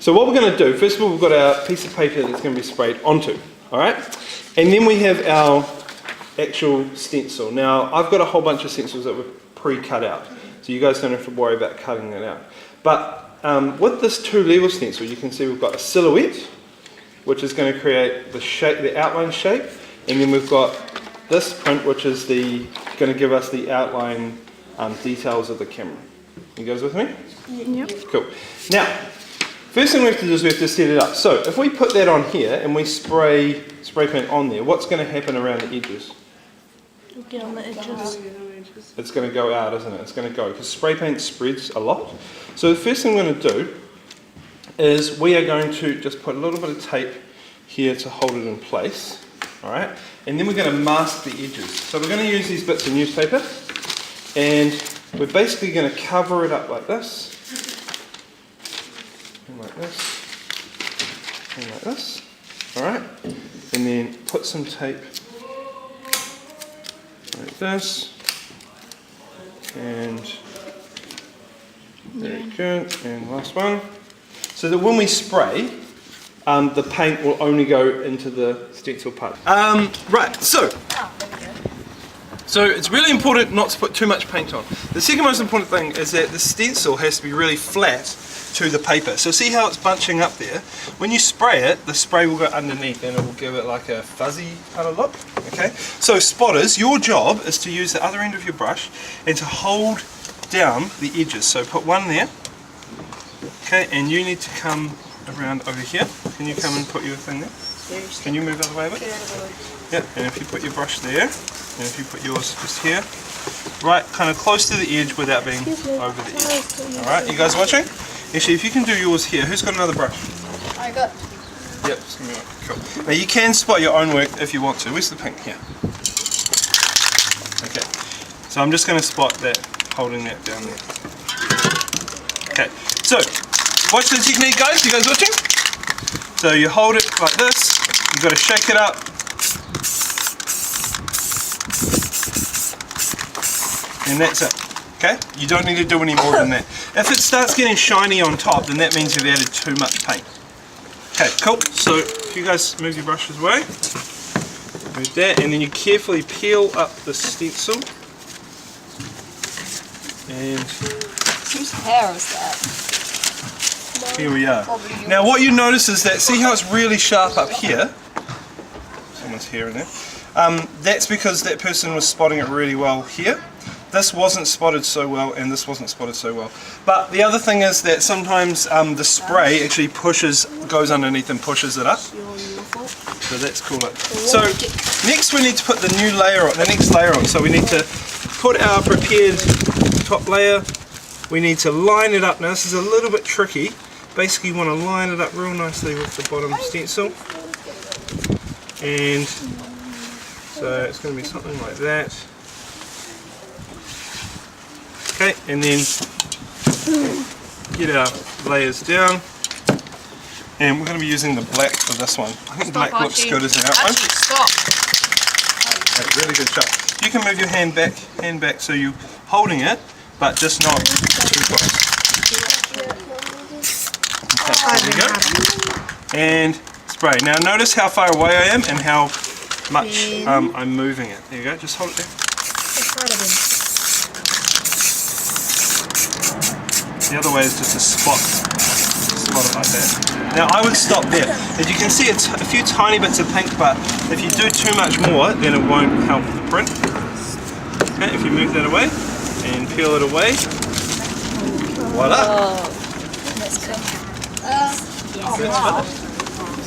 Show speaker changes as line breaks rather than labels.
So what we're going to do, first of all, we've got our piece of paper that's going to be sprayed onto, alright? And then we have our actual stencil. Now, I've got a whole bunch of stencils that were pre-cut out, so you guys don't have to worry about cutting that out. But with this two-level stencil, you can see we've got a silhouette, which is going to create the shape, the outline shape, and then we've got this print, which is going to give us the outline details of the camera. You guys with me?
Yep.
Cool. Now, first thing we have to do is we have to set it up. So if we put that on here and we spray paint on there, what's going to happen around the edges?
It'll get on the edges.
It's going to go out, isn't it? It's going to go, because spray paint spreads a lot. So the first thing we're going to do is we are going to just put a little bit of tape here to hold it in place. Alright? And then we're going to mask the edges. So we're going to use these bits of newspaper, and we're basically going to cover it up like this, and like this, and like this. Alright? And then put some tape like this, and very good, and last one. So that when we spray, the paint will only go into the stencil part. Right, so it's really important not to put too much paint on. The second most important thing is that the stencil has to be really flat to the paper. So see how it's bunching up there? When you spray it, the spray will go underneath and it will give it like a fuzzy kind of look. Okay? So spotters, your job is to use the other end of your brush and to hold down the edges. So put one there. Okay, and you need to come around over here. Can you come and put your thing there? Can you move out of the way a bit? Yeah, and if you put your brush there, and if you put yours just here, right, kind of close to the edge without being over the edge. Alright, you guys watching? Actually, if you can do yours here, who's got another brush?
I got.
Yep, just give me one. Cool. Now you can spot your own work if you want to. Where's the pink? Here. Okay, so I'm just going to spot that, holding that down there. Okay, so watch the technique, guys. You guys watching? So you hold it like this, you've got to shake it up, and that's it. Okay? You don't need to do any more than that. If it starts getting shiny on top, then that means you've added too much paint. Okay, cool. So if you guys move your brushes away, move that, and then you carefully peel up the stencil. And
whose hair is that?
here we are. Now what you notice is that, see how it's really sharp up here? Someone's hair in there. That's because that person was spotting it really well here. This wasn't spotted so well, and this wasn't spotted so well. But the other thing is that sometimes the spray actually goes underneath and pushes it up. So that's cool. So next we need to put the next layer on. So we need to put our prepared top layer. We need to line it up. Now this is a little bit tricky. Basically you want to line it up real nicely with the bottom stencil. And so it's going to be something like that. Okay, and then get our layers down. And we're going to be using the black for this one. I think black looks good as an outline.
Stop.
Okay, really good shot. You can move your hand back so you're holding it, but just not too close. Okay, there you go. And spray. Now notice how far away I am and how much I'm moving it. There you go, just hold it there. The other way is just to spot it like that. Now I would stop there. As you can see, it's a few tiny bits of pink, but if you do too much more, then it won't help the print. Okay, if you move that away and peel it away, voila!
That's good.